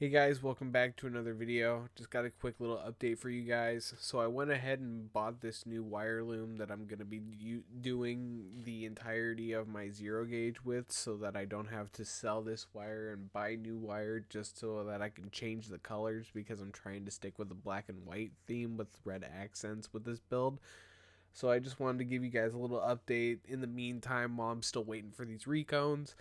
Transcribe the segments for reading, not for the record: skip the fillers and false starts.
Hey guys, welcome back to another video. Just got a quick little update for you guys. So I went ahead and bought this new wire loom that I'm going to be doing the entirety of my zero gauge with, so that I don't have to sell this wire and buy new wire, just so that I can change the colors, because I'm trying to stick with the black and white theme with red accents with this build. So I just wanted to give you guys a little update in the meantime while I'm still waiting for these recones,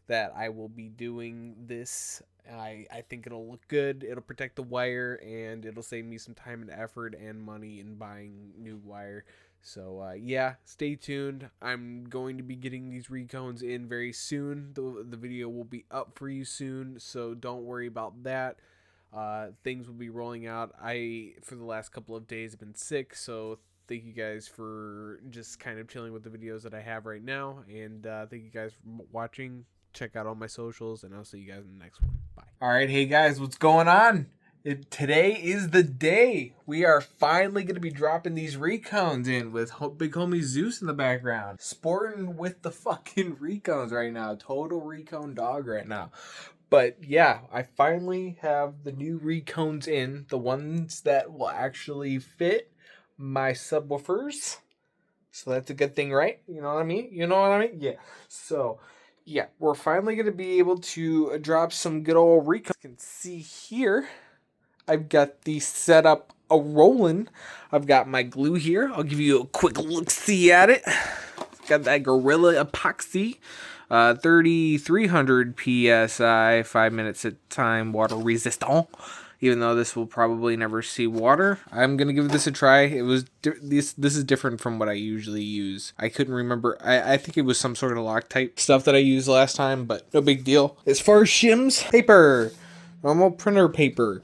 that I will be doing this. I think it'll look good, it'll protect the wire, and it'll save me some time and effort and money in buying new wire. So yeah, stay tuned. I'm going to be getting these recones in very soon. The video will be up for you soon, so don't worry about that. Things will be rolling out. For the last couple of days, have been sick, so thank you guys for just kind of chilling with the videos that I have right now, and thank you guys for watching. Check out all my socials, and I'll see you guys in the next one. Bye. All right, hey guys, what's going on? Today is the day. We are finally going to be dropping these recones in with big homie Zeus in the background. Sporting with the fucking recones right now. Total recone dog right now. But yeah, I finally have the new recones in. The ones that will actually fit my subwoofers. So that's a good thing, right? You know what I mean? You know what I mean? Yeah. So yeah, we're finally going to be able to drop some good old recon. You can see here, I've got the setup a rolling. I've got my glue here. I'll give you a quick look-see at it. It's got that Gorilla Epoxy, 3300 PSI, 5 minutes at time, water resistant. Even though this will probably never see water, I'm gonna give this a try. It was this is different from what I usually use. I couldn't remember. I think it was some sort of Loctite stuff that I used last time, but no big deal. As far as shims, paper, normal printer paper.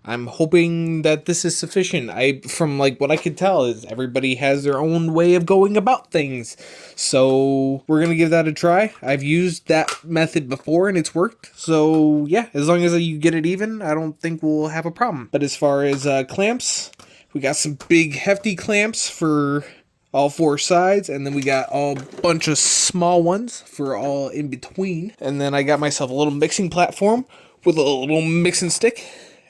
I'm hoping that this is sufficient. From like what I could tell, is everybody has their own way of going about things. So we're gonna give that a try. I've used that method before and it's worked. So yeah, as long as you get it even, I don't think we'll have a problem. But as far as clamps, we got some big hefty clamps for all four sides, and then we got a bunch of small ones for all in between. And then I got myself a little mixing platform with a little mixing stick.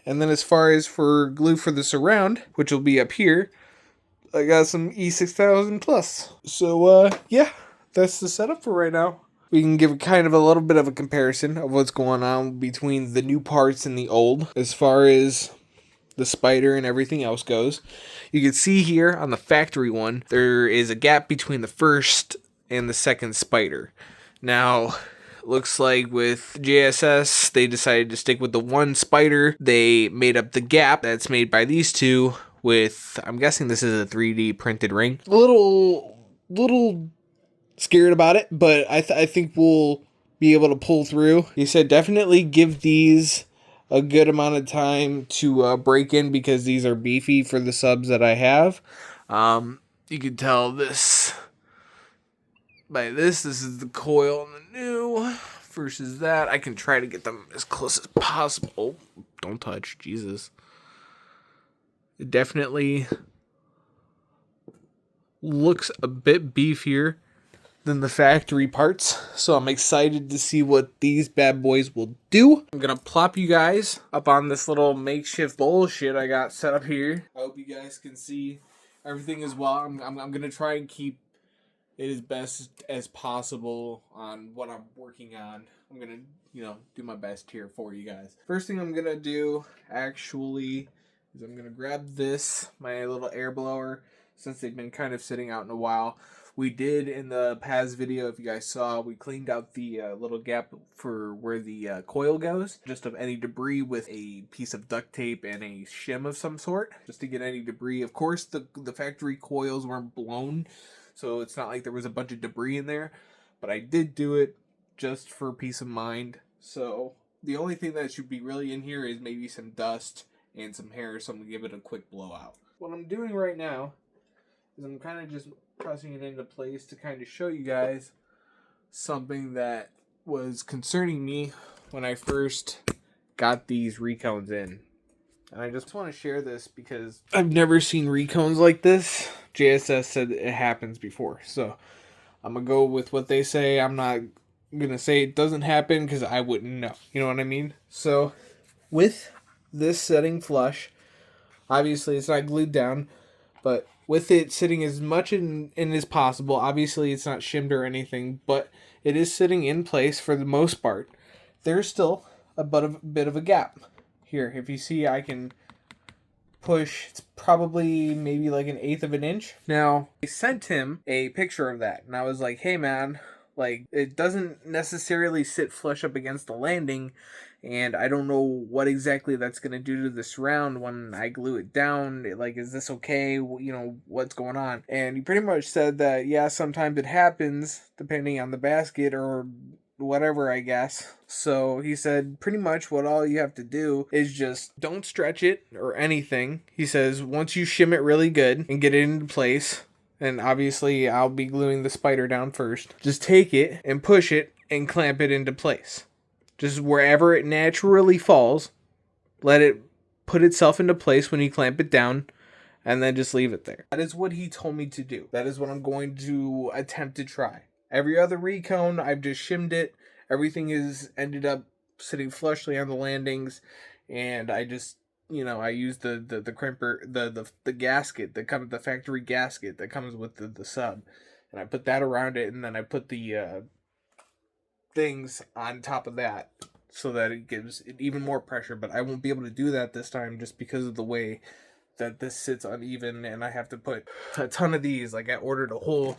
And then as far as for glue for the surround, which will be up here, I got some E6000 Plus. So, yeah, that's the setup for right now. We can give kind of a little bit of a comparison of what's going on between the new parts and the old, as far as the spider and everything else goes. You can see here on the factory one, there is a gap between the first and the second spider. Now, looks like with JSS, they decided to stick with the one spider. They made up the gap that's made by these two with, I'm guessing this is a 3D printed ring. Little scared about it, but I think we'll be able to pull through. He said definitely give these a good amount of time to break in, because these are beefy for the subs that I have. You can tell this by this is the coil on the new versus that. I can try to get them as close as possible. Don't touch, Jesus. It definitely looks a bit beefier than the factory parts, so I'm excited to see what these bad boys will do. I'm gonna plop you guys up on this little makeshift bullshit I got set up here. I hope you guys can see everything as well. I'm gonna try and keep it as best as possible on what I'm working on. I'm gonna, do my best here for you guys. First thing I'm gonna do, actually, is I'm gonna grab this, my little air blower, since they've been kind of sitting out in a while. We did in the past video, if you guys saw, we cleaned out the little gap for where the coil goes, just of any debris, with a piece of duct tape and a shim of some sort, just to get any debris. Of course, the factory coils weren't blown, so it's not like there was a bunch of debris in there, but I did do it just for peace of mind. So the only thing that should be really in here is maybe some dust and some hair, so I'm going to give it a quick blowout. What I'm doing right now is I'm kind of just pressing it into place to kind of show you guys something that was concerning me when I first got these recones in. And I just want to share this because I've never seen recones like this. JSS said it happens before, so I'm going to go with what they say. I'm not going to say it doesn't happen because I wouldn't know. You know what I mean? So with this setting flush, obviously it's not glued down, but with it sitting as much in as possible, obviously it's not shimmed or anything, but it is sitting in place for the most part. There's still a bit of a gap here. If you see, I can push. It's probably maybe like an eighth of an inch. Now, I sent him a picture of that, and I was like, hey man, like, it doesn't necessarily sit flush up against the landing, and I don't know what exactly that's going to do to this round when I glue it down. Like, is this okay? You know, what's going on? And he pretty much said that, yeah, sometimes it happens, depending on the basket or whatever, I guess. So he said pretty much what all you have to do is just don't stretch it or anything. He says once you shim it really good and get it into place, and obviously I'll be gluing the spider down first, just take it and push it and clamp it into place. Just wherever it naturally falls, let it put itself into place when you clamp it down, and then just leave it there. That is what he told me to do. That is what I'm going to attempt to try. Every other recone, I've just shimmed it. Everything is ended up sitting flushly on the landings, and I just, I use the crimper, the gasket that comes, the factory gasket that comes with the sub, and I put that around it, and then I put the things on top of that so that it gives it even more pressure. But I won't be able to do that this time just because of the way that this sits uneven, and I have to put a ton of these. Like, I ordered a whole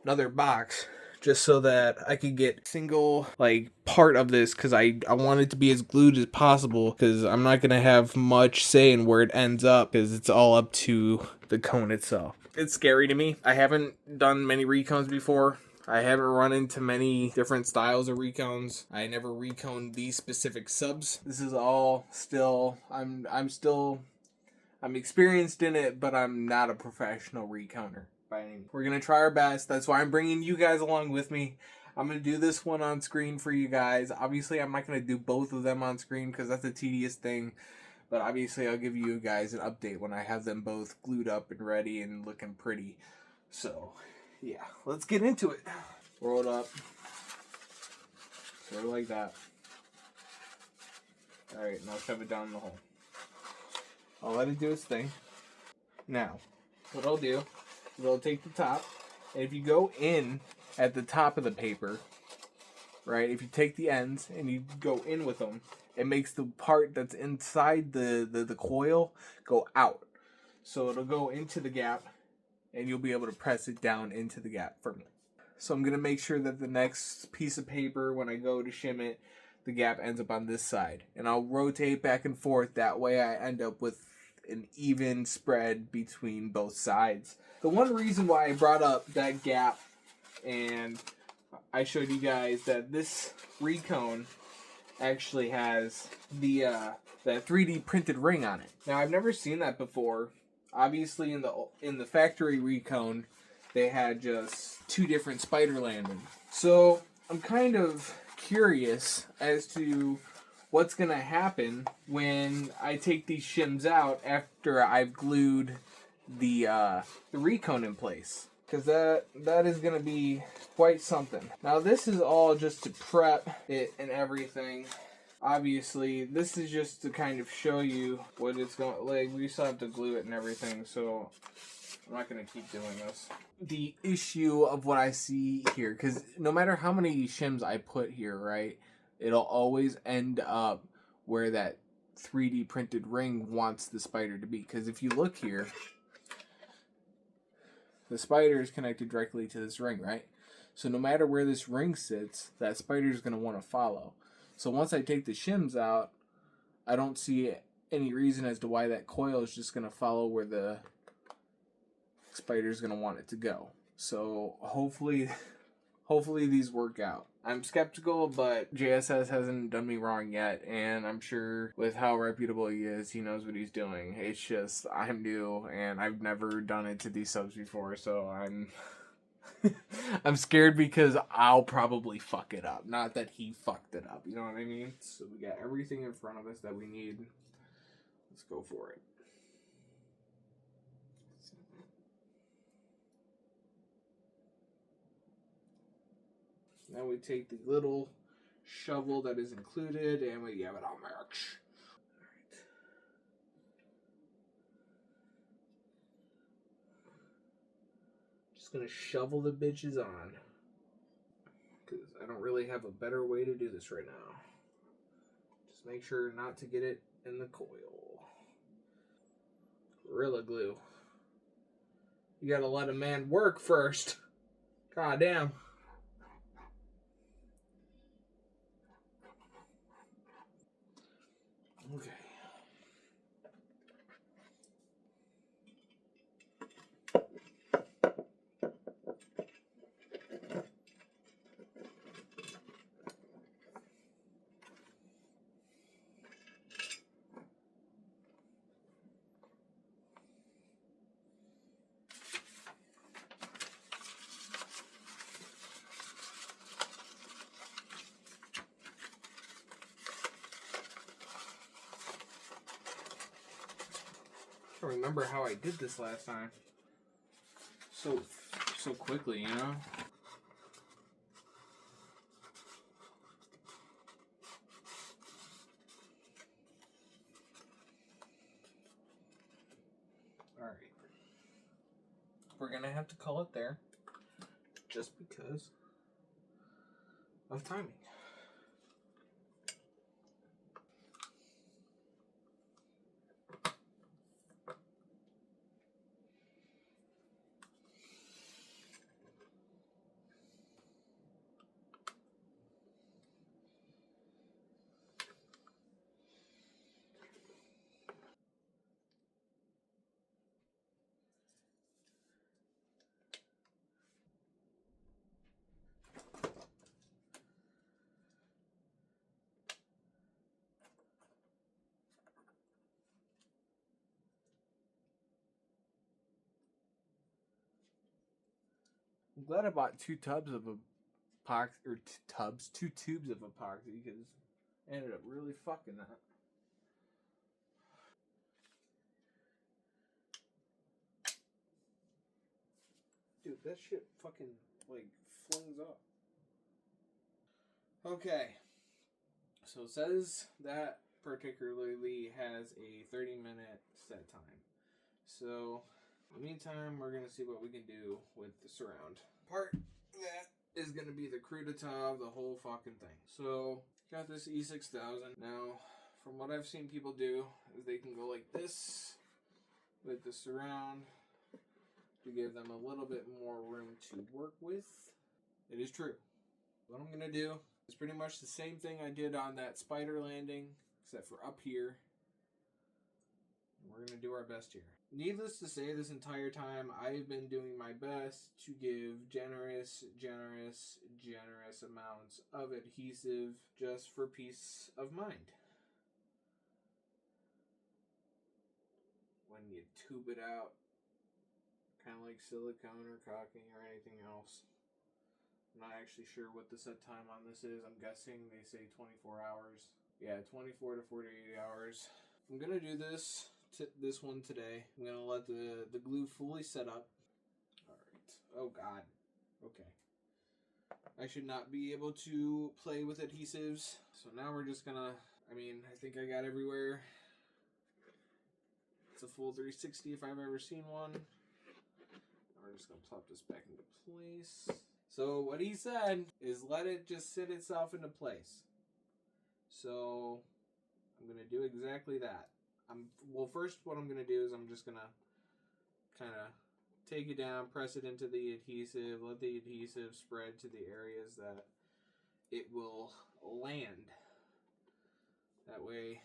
another box just so that I could get single like part of this, because I want it to be as glued as possible, because I'm not gonna have much say in where it ends up, because it's all up to the cone itself. It's scary to me. I haven't done many recones before. I haven't run into many different styles of recones. I never reconed these specific subs. This is all still, I'm experienced in it, but I'm not a professional reconer by any means. We're going to try our best. That's why I'm bringing you guys along with me. I'm going to do this one on screen for you guys. Obviously, I'm not going to do both of them on screen because that's a tedious thing. But obviously, I'll give you guys an update when I have them both glued up and ready and looking pretty. So, yeah, let's get into it. Roll it up. Sort of like that. Alright, now shove it down the hole. I'll let it do its thing. Now, what I'll do is I'll take the top, and if you go in at the top of the paper, right, if you take the ends and you go in with them, it makes the part that's inside the coil go out. So it'll go into the gap, and you'll be able to press it down into the gap firmly. So I'm going to make sure that the next piece of paper, when I go to shim it, the gap ends up on this side. And I'll rotate back and forth. That way I end up with an even spread between both sides. The one reason why I brought up that gap, and I showed you guys that this recone actually has the that 3D printed ring on it. Now, I've never seen that before. Obviously, in the factory recone, they had just two different spider landings. So I'm kind of curious as to what's gonna happen when I take these shims out after I've glued the recone in place, because that is gonna be quite something. Now, this is all just to prep it and everything. Obviously, this is just to kind of show you what it's going, like, we still have to glue it and everything, so I'm not going to keep doing this. The issue of what I see here, because no matter how many shims I put here, right, it'll always end up where that 3D printed ring wants the spider to be. Because if you look here, the spider is connected directly to this ring, right? So no matter where this ring sits, that spider is going to want to follow. So once I take the shims out, I don't see any reason as to why that coil is just going to follow where the spider's going to want it to go. So hopefully these work out. I'm skeptical, but JSS hasn't done me wrong yet, and I'm sure with how reputable he is, he knows what he's doing. It's just, I'm new, and I've never done it to these subs before, so I'm I'm scared because I'll probably fuck it up. Not that he fucked it up, you know what I mean? So we got everything in front of us that we need. Let's go for it. Now we take the little shovel that is included and we give it a mix. Just gonna shovel the bitches on. Because I don't really have a better way to do this right now. Just make sure not to get it in the coil. Gorilla Glue. You gotta let a man work first. God damn. Okay. I don't remember how I did this last time. So quickly, you know? Alright. We're gonna have to call it there. Just because of timing. I'm glad I bought two tubs of epoxy, or two tubes of epoxy, because I ended up really fucking that. Dude, that shit fucking, like, flings up. Okay. So it says that particularly has a 30-minute set time. So, in the meantime, we're going to see what we can do with the surround. Part that is going to be the crudita, the whole fucking thing. So, got this E6000. Now, from what I've seen people do, is they can go like this with the surround to give them a little bit more room to work with. It is true. What I'm going to do is pretty much the same thing I did on that spider landing, except for up here. We're going to do our best here. Needless to say, this entire time, I've been doing my best to give generous amounts of adhesive just for peace of mind. When you tube it out, kind of like silicone or caulking or anything else. I'm not actually sure what the set time on this is. I'm guessing they say 24 hours. Yeah, 24 to 48 hours. I'm going to do this one today. I'm going to let the glue fully set up. Alright. Oh god. Okay. I should not be able to play with adhesives. So now we're just going to, I think I got everywhere. It's a full 360 if I've ever seen one. We're just going to plop this back into place. So what he said is let it just sit itself into place. So I'm going to do exactly that. First what I'm going to do is I'm just going to kind of take it down, press it into the adhesive, let the adhesive spread to the areas that it will land. That way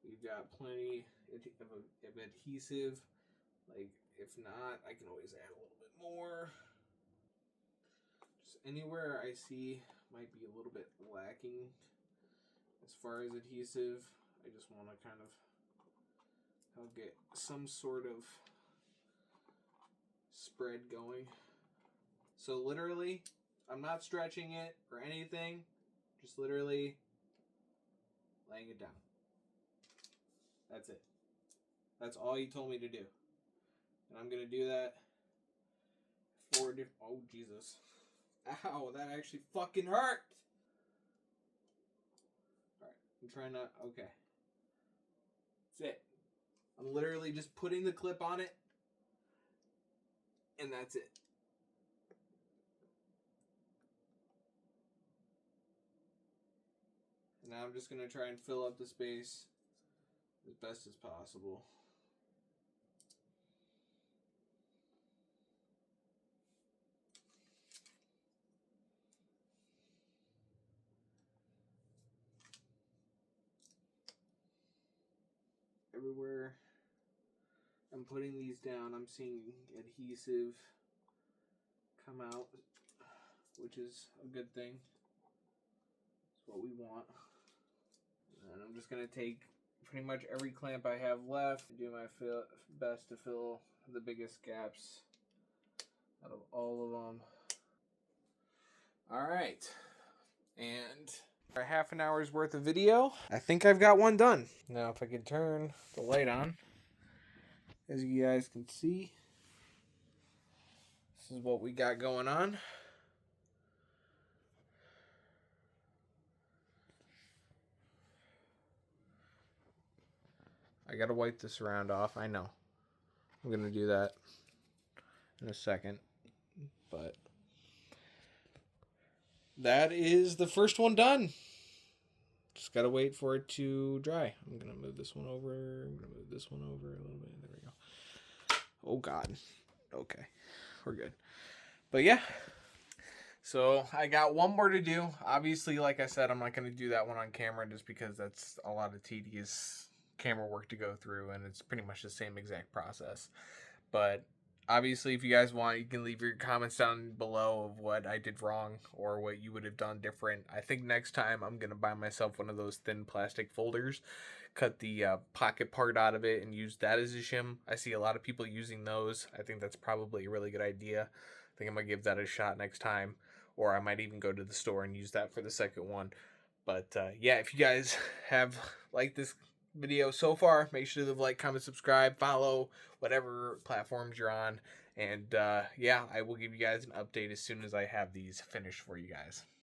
we've got plenty of adhesive. Like, if not, I can always add a little bit more. Just anywhere I see might be a little bit lacking as far as adhesive, I just want to kind of get some sort of spread going. So literally, I'm not stretching it or anything, just literally laying it down. That's it. That's all he told me to do. And I'm going to do that for different... Oh, Jesus. Ow, that actually fucking hurt! Alright, I'm trying to... Okay. That's it. I'm literally just putting the clip on it. And that's it. Now I'm just going to try and fill up the space as best as possible. Everywhere I'm putting these down, I'm seeing adhesive come out, which is a good thing. It's what we want. And I'm just going to take pretty much every clamp I have left and do my best to fill the biggest gaps out of all of them. All right. And for a half an hour's worth of video, I think I've got one done. Now if I can turn the light on, as you guys can see, this is what we got going on. I gotta wipe this round off, I know. I'm gonna do that in a second, but that is the first one done. Just gotta wait for it to dry. I'm gonna move this one over. I'm gonna move this one over a little bit. There we go. Oh God. Okay, we're good. But yeah. So I got one more to do. Obviously, like I said, I'm not gonna do that one on camera just because that's a lot of tedious camera work to go through, and it's pretty much the same exact process. But obviously, if you guys want, you can leave your comments down below of what I did wrong or what you would have done different. I think next time I'm going to buy myself one of those thin plastic folders, cut the pocket part out of it, and use that as a shim. I see a lot of people using those. I think that's probably a really good idea. I think I'm going to give that a shot next time, or I might even go to the store and use that for the second one. But yeah, if you guys have liked this video so far, make sure to like, comment, subscribe, follow whatever platforms you're on, and yeah, I will give you guys an update as soon as I have these finished for you guys.